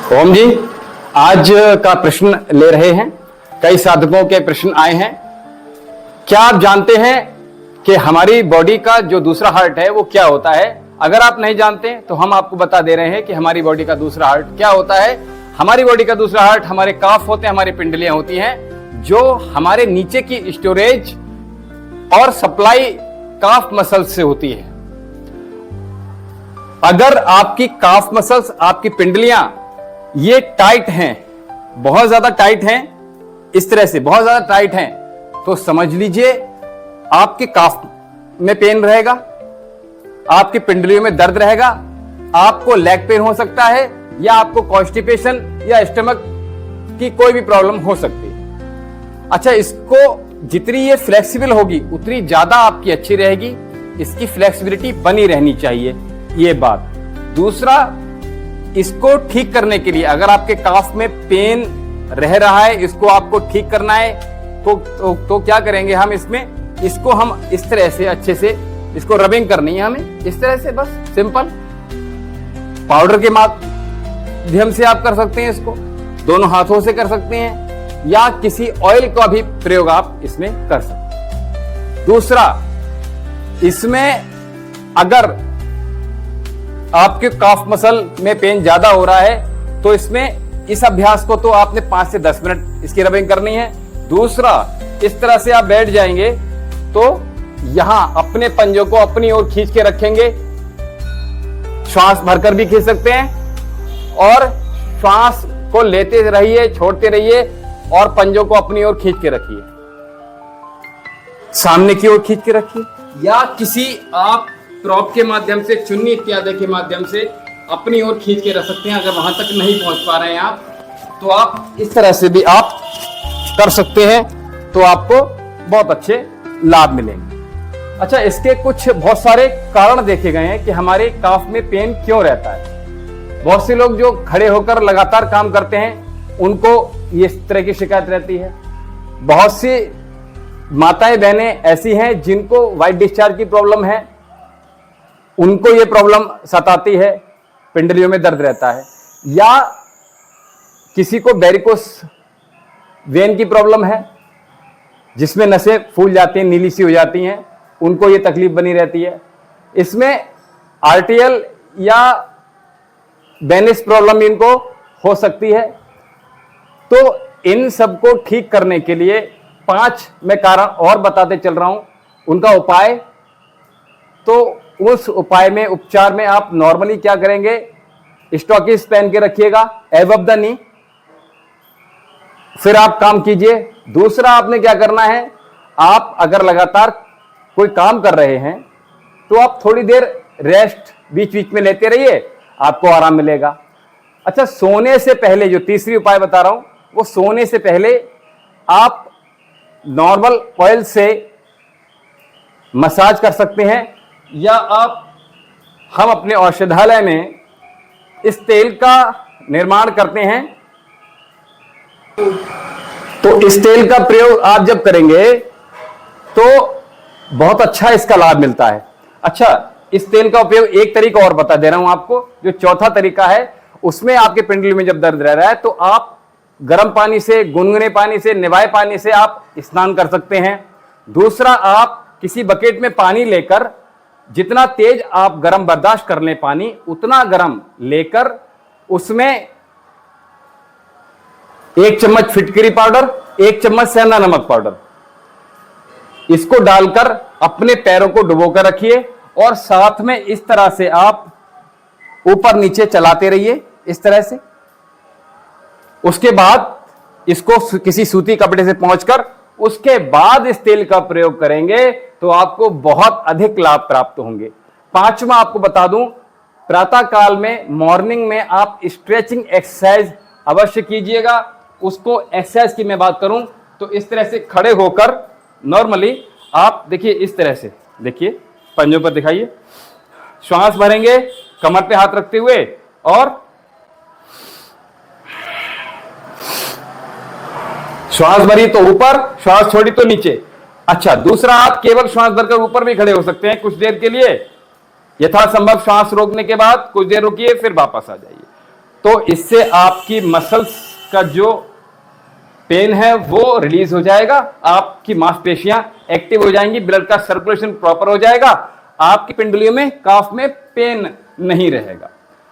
ओम जी, आज का प्रश्न ले रहे हैं। कई साधकों के प्रश्न आए हैं। क्या आप जानते हैं कि हमारी बॉडी का जो दूसरा हार्ट है वो क्या होता है? अगर आप नहीं जानते तो हम आपको बता दे रहे हैं कि हमारी बॉडी का दूसरा हार्ट क्या होता है। हमारी बॉडी का दूसरा हार्ट हमारे काफ होते हैं, हमारी पिंडलियां होती हैं, जो हमारे नीचे की स्टोरेज और सप्लाई काफ मसल्स से होती है। अगर आपकी काफ मसल्स, आपकी पिंडलियां ये टाइट हैं, बहुत ज्यादा टाइट हैं, इस तरह से बहुत ज्यादा टाइट हैं, तो समझ लीजिए आपके काफ में पेन रहेगा, आपकी पिंडलियों में दर्द रहेगा, आपको लेग पेन हो सकता है, या आपको कॉन्स्टिपेशन या स्टमक की कोई भी प्रॉब्लम हो सकती है। अच्छा, इसको जितनी ये फ्लेक्सिबल होगी उतनी ज्यादा आपकी अच्छी रहेगी। इसकी फ्लेक्सिबिलिटी बनी रहनी चाहिए, ये बात। दूसरा, इसको ठीक करने के लिए अगर आपके काफ में पेन रह रहा है, इसको आपको ठीक करना है, तो क्या करेंगे हम इसको हम इस तरह से अच्छे से इसको रबिंग करनी है हमें, इस तरह से, बस सिंपल। पाउडर के माध्यम से आप कर सकते हैं, इसको दोनों हाथों से कर सकते हैं, या किसी ऑयल का भी प्रयोग आप इसमें कर सकते हैं। दूसरा, इसमें अगर आपके काफ मसल में पेन ज्यादा हो रहा है तो इसमें इस अभ्यास को तो आपने 5 से 10 मिनट इसकी रबिंग करनी है। दूसरा, इस तरह से आप बैठ जाएंगे तो यहां अपने पंजों को अपनी ओर खींच के रखेंगे, श्वास भरकर भी खींच सकते हैं, और श्वास को लेते रहिए, छोड़ते रहिए, और पंजों को अपनी ओर खींच के रखिए, सामने की ओर खींच के रखिए, या किसी आप प्रॉप के माध्यम से, चुन्नी इत्यादि के माध्यम से अपनी ओर खींच के रख सकते हैं। अगर वहां तक नहीं पहुंच पा रहे हैं आप, तो आप इस तरह से भी आप कर सकते हैं, तो आपको बहुत अच्छे लाभ मिलेंगे। अच्छा, इसके कुछ बहुत सारे कारण देखे गए हैं कि हमारे काफ में पेन क्यों रहता है। बहुत से लोग जो खड़े होकर लगातार काम करते हैं उनको ये इस तरह की शिकायत रहती है। बहुत सी माताएं बहनें ऐसी हैं जिनको व्हाइट डिस्चार्ज की प्रॉब्लम है, उनको ये प्रॉब्लम सताती है, पिंडलियों में दर्द रहता है, या किसी को वेरिकोस वेन की प्रॉब्लम है जिसमें नसें फूल जाती हैं, नीली सी हो जाती हैं, उनको ये तकलीफ बनी रहती है। इसमें आरटीएल या वेनिस प्रॉब्लम इनको हो सकती है। तो इन सबको ठीक करने के लिए 5 मैं कारण और बताते चल रहा हूं, उनका उपाय। तो उस उपाय में, उपचार में आप नॉर्मली क्या करेंगे, स्टॉकिस पहन के रखिएगा एबव द नी, फिर आप काम कीजिए। दूसरा, आपने क्या करना है, आप अगर लगातार कोई काम कर रहे हैं तो आप थोड़ी देर रेस्ट बीच बीच में लेते रहिए, आपको आराम मिलेगा। अच्छा, सोने से पहले जो तीसरी उपाय बता रहा हूं, वो सोने से पहले आप नॉर्मल ऑयल से मसाज कर सकते हैं, या हम अपने औषधालय में इस तेल का निर्माण करते हैं, तो इस तेल का प्रयोग आप जब करेंगे तो बहुत अच्छा इसका लाभ मिलता है। अच्छा, इस तेल का उपयोग एक तरीका और बता दे रहा हूं आपको, जो चौथा तरीका है, उसमें आपके पिंडली में जब दर्द रह रहा है तो आप गर्म पानी से, गुनगुने पानी से, निवाए पानी से आप स्नान कर सकते हैं। दूसरा, आप किसी बकेट में पानी लेकर, जितना तेज आप गर्म बर्दाश्त कर लें पानी, उतना गर्म लेकर उसमें 1 चम्मच फिटकरी पाउडर, 1 चम्मच सेंधा नमक पाउडर, इसको डालकर अपने पैरों को डुबोकर रखिए, और साथ में इस तरह से आप ऊपर नीचे चलाते रहिए, इस तरह से। उसके बाद इसको किसी सूती कपड़े से पहुंचकर उसके बाद इस तेल का प्रयोग करेंगे तो आपको बहुत अधिक लाभ प्राप्त होंगे। 5वां आपको बता दूं, प्रातः काल में, मॉर्निंग में आप स्ट्रेचिंग एक्सरसाइज अवश्य कीजिएगा। उसको एक्सरसाइज की मैं बात करूं तो इस तरह से खड़े होकर नॉर्मली आप देखिए, इस तरह से देखिए, पंजों पर दिखाइए, श्वास भरेंगे कमर पे हाथ रखते हुए, और श्वास भरी तो ऊपर, श्वास छोड़ी तो नीचे। अच्छा, दूसरा हाथ केवल श्वास भरकर ऊपर भी खड़े हो सकते हैं कुछ देर के लिए, यथासंभव श्वास रोकने के बाद कुछ देर रुकिए, फिर वापस आ जाइए। तो इससे आपकी मसल्स का जो पेन है वो रिलीज हो जाएगा, आपकी मांसपेशियां एक्टिव हो जाएंगी, ब्लड का सर्कुलेशन प्रॉपर हो जाएगा, आपकी पिंडलियों में काफ में पेन नहीं रहेगा।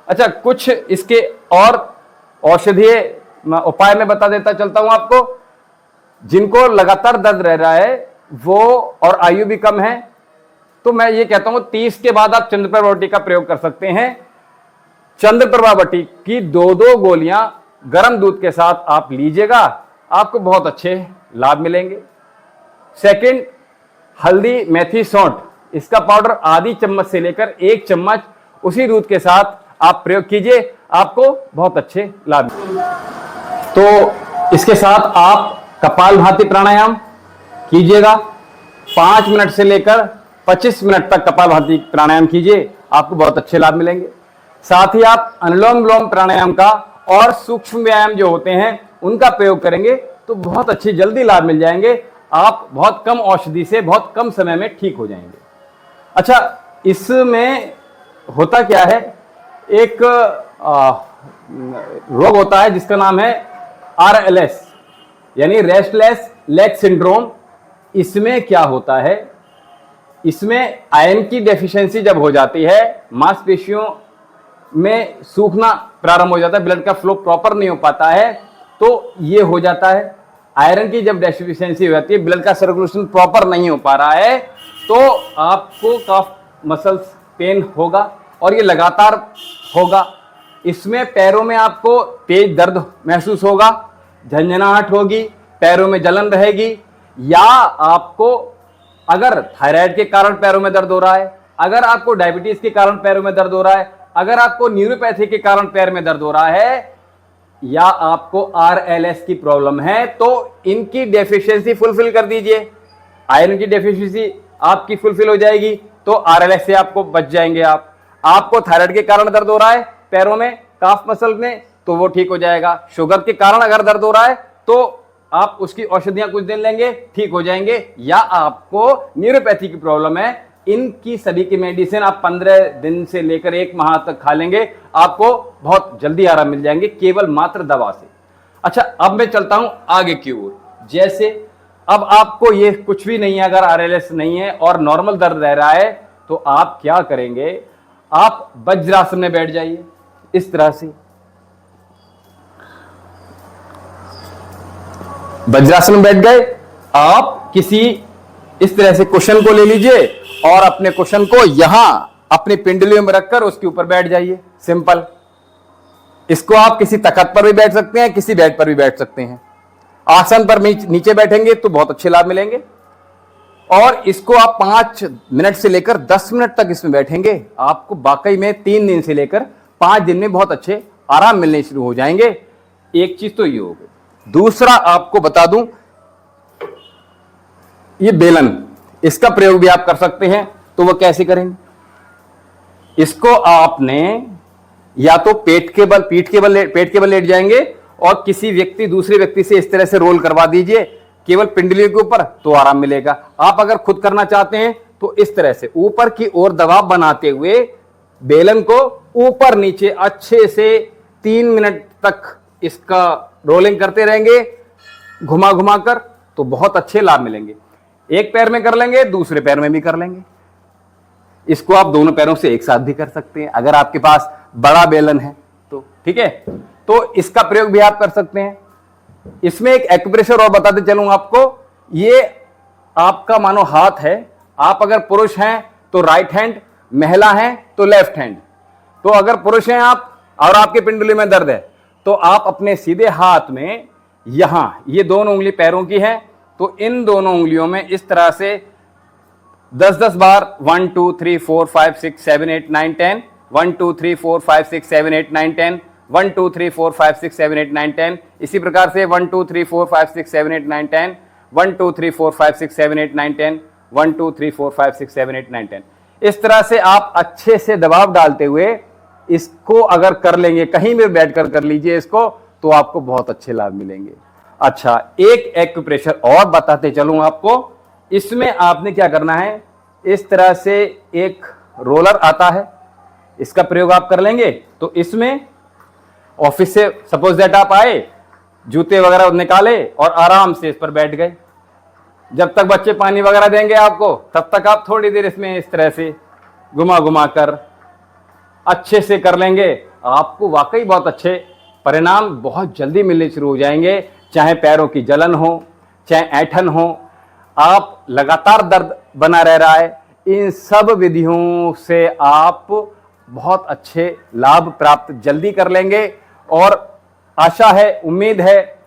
अच्छा, कुछ इसके और औषधीय उपाय मैं बता देता चलता हूं आपको। जिनको लगातार दर्द रह रहा है वो और आयु भी कम है, तो मैं ये कहता हूं 30 के बाद आप चंद्रप्रभा बटी का प्रयोग कर सकते हैं। चंद्रप्रभा बटी की 2-2 गोलियां गर्म दूध के साथ आप लीजिएगा, आपको बहुत अच्छे लाभ मिलेंगे। सेकंड, हल्दी मेथी सौंठ, इसका पाउडर आधी चम्मच से लेकर 1 चम्मच उसी दूध के साथ आप प्रयोग कीजिए, आपको बहुत अच्छे लाभ मिलेंगे। तो इसके साथ आप कपालभाति प्राणायाम कीजिएगा, 5 मिनट से लेकर 25 मिनट तक कपालभाति प्राणायाम कीजिए, आपको बहुत अच्छे लाभ मिलेंगे। साथ ही आप अनुलोम विलोम प्राणायाम का और सूक्ष्म व्यायाम जो होते हैं उनका प्रयोग करेंगे तो बहुत अच्छे जल्दी लाभ मिल जाएंगे, आप बहुत कम औषधि से बहुत कम समय में ठीक हो जाएंगे। अच्छा, इसमें होता क्या है, एक रोग होता है जिसका नाम है RLS यानी रेस्टलेस लेग सिंड्रोम। इसमें क्या होता है, इसमें आयरन की डेफिशिएंसी जब हो जाती है, मांसपेशियों में सूखना प्रारंभ हो जाता है, ब्लड का फ्लो प्रॉपर नहीं हो पाता है, तो ये हो जाता है। आयरन की जब डेफिशिएंसी हो जाती है, ब्लड का सर्कुलेशन प्रॉपर नहीं हो पा रहा है, तो आपको काफ मसल्स पेन होगा और ये लगातार होगा। इसमें पैरों में आपको तेज दर्द महसूस होगा, झंझनाहट होगी, पैरों में जलन रहेगी, या आपको अगर थायराइड के कारण पैरों में दर्द हो रहा है, अगर आपको डायबिटीज के कारण पैरों में दर्द हो रहा है, अगर आपको न्यूरोपैथी के कारण पैर में दर्द हो रहा है, या आपको RLS की प्रॉब्लम है, तो इनकी डेफिशिएंसी फुलफिल कर दीजिए। आयरन की डेफिशिएंसी आपकी फुलफिल हो जाएगी तो RLS से आपको बच जाएंगे। आपको थायराइड के कारण दर्द हो रहा है पैरों में, काफ मसल में, तो वो ठीक हो जाएगा। शुगर के कारण अगर दर्द हो रहा है तो आप उसकी औषधियां कुछ दिन लेंगे, ठीक हो जाएंगे। या आपको न्यूरोपैथी की प्रॉब्लम है, इनकी सभी की मेडिसिन आप 15 दिन से लेकर 1 माह तक खा लेंगे, आपको बहुत जल्दी आराम मिल जाएंगे केवल मात्र दवा से। अच्छा, अब मैं चलता हूं आगे की ओर। जैसे अब आपको ये कुछ भी नहीं है, अगर RLS नहीं है और नॉर्मल दर्द रह रहा है, तो आप क्या करेंगे, आप वज्रासन में बैठ जाइए इस तरह से। वज्रासन में बैठ गए, आप किसी इस तरह से कुशन को ले लीजिए और अपने कुशन को यहां अपनी पिंडलियों में रखकर उसके ऊपर बैठ जाइए, सिंपल। इसको आप किसी तख्त पर भी बैठ सकते हैं, किसी बेड पर भी बैठ सकते हैं। आसन पर नीचे बैठेंगे तो बहुत अच्छे लाभ मिलेंगे। और इसको आप 5 मिनट से लेकर 10 मिनट तक इसमें बैठेंगे, आपको वाकई में 3 दिन से लेकर 5 दिन में बहुत अच्छे आराम मिलने शुरू हो जाएंगे। एक चीज तो ये हो गई। दूसरा आपको बता दूं, ये बेलन, इसका प्रयोग भी आप कर सकते हैं। तो वो कैसे करेंगे, इसको आपने या तो पेट के बल लेट जाएंगे और किसी व्यक्ति दूसरे व्यक्ति से इस तरह से रोल करवा दीजिए केवल पिंडलियों के ऊपर, तो आराम मिलेगा। आप अगर खुद करना चाहते हैं तो इस तरह से ऊपर की ओर दबाव बनाते हुए बेलन को ऊपर नीचे अच्छे से 3 मिनट तक इसका रोलिंग करते रहेंगे घुमा घुमा कर, तो बहुत अच्छे लाभ मिलेंगे। एक पैर में कर लेंगे, दूसरे पैर में भी कर लेंगे। इसको आप दोनों पैरों से एक साथ भी कर सकते हैं अगर आपके पास बड़ा बेलन है तो, ठीक है। तो इसका प्रयोग भी आप कर सकते हैं। इसमें एक एक्यूप्रेशर और बताते चलूं आपको। ये आपका मानो हाथ है, आप अगर पुरुष हैं तो राइट हैंड, महिला हैं तो लेफ्ट हैंड। तो अगर पुरुष हैं आप और आपके पिंडली में दर्द है तो आप अपने सीधे हाथ में यहां, ये दोनों उंगली पैरों की है, तो इन दोनों उंगलियों में इस तरह से 10-10 बार 1 2 3 4 5 6 7 8 9 10 1 2 3 4 5 6 7 8 9 10 1 2 3 4 5 6 7 8 9 10। इसी प्रकार से 1 2 3 4 5 6 7 8 9 10 1 2 3 4 5 6 7 8 9 10 1 2 3 4 5 6 7 8 9 10। इस तरह से आप अच्छे से दबाव डालते हुए इसको अगर कर लेंगे, कहीं भी बैठकर कर लीजिए इसको, तो आपको बहुत अच्छे लाभ मिलेंगे। अच्छा, एक एक्यूप्रेशर और बताते चलूं आपको। इसमें आपने क्या करना है, इस तरह से एक रोलर आता है, इसका प्रयोग आप कर लेंगे। तो इसमें ऑफिस से सपोज दैट आप आए, जूते वगैरह निकाले और आराम से इस पर बैठ गए। जब तक बच्चे पानी वगैरह देंगे आपको, तब तक आप थोड़ी देर इसमें इस तरह से घुमा घुमा कर अच्छे से कर लेंगे। आपको वाकई बहुत अच्छे परिणाम बहुत जल्दी मिलने शुरू हो जाएंगे। चाहे पैरों की जलन हो, चाहे ऐंठन हो, आप लगातार दर्द बना रह रहा है, इन सब विधियों से आप बहुत अच्छे लाभ प्राप्त जल्दी कर लेंगे। और आशा है, उम्मीद है,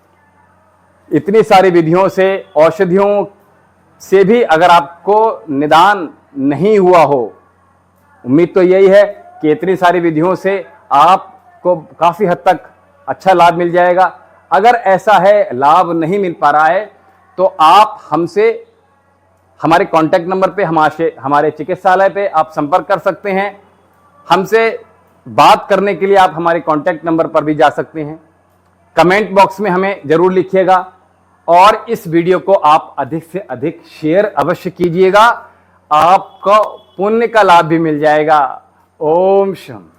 इतनी सारी विधियों से, औषधियों से भी अगर आपको निदान नहीं हुआ हो, उम्मीद तो यही है कि इतनी सारी विधियों से आपको काफी हद तक अच्छा लाभ मिल जाएगा। अगर ऐसा है लाभ नहीं मिल पा रहा है, तो आप हमसे हमारे कांटेक्ट नंबर पे, हमारे चिकित्सालय पे आप संपर्क कर सकते हैं। हमसे बात करने के लिए आप हमारे कांटेक्ट नंबर पर भी जा सकते हैं। कमेंट बॉक्स में हमें जरूर लिखिएगा और इस वीडियो को आप अधिक से अधिक शेयर अवश्य कीजिएगा। आपको पुण्य का लाभ भी मिल जाएगा। ओम शांति।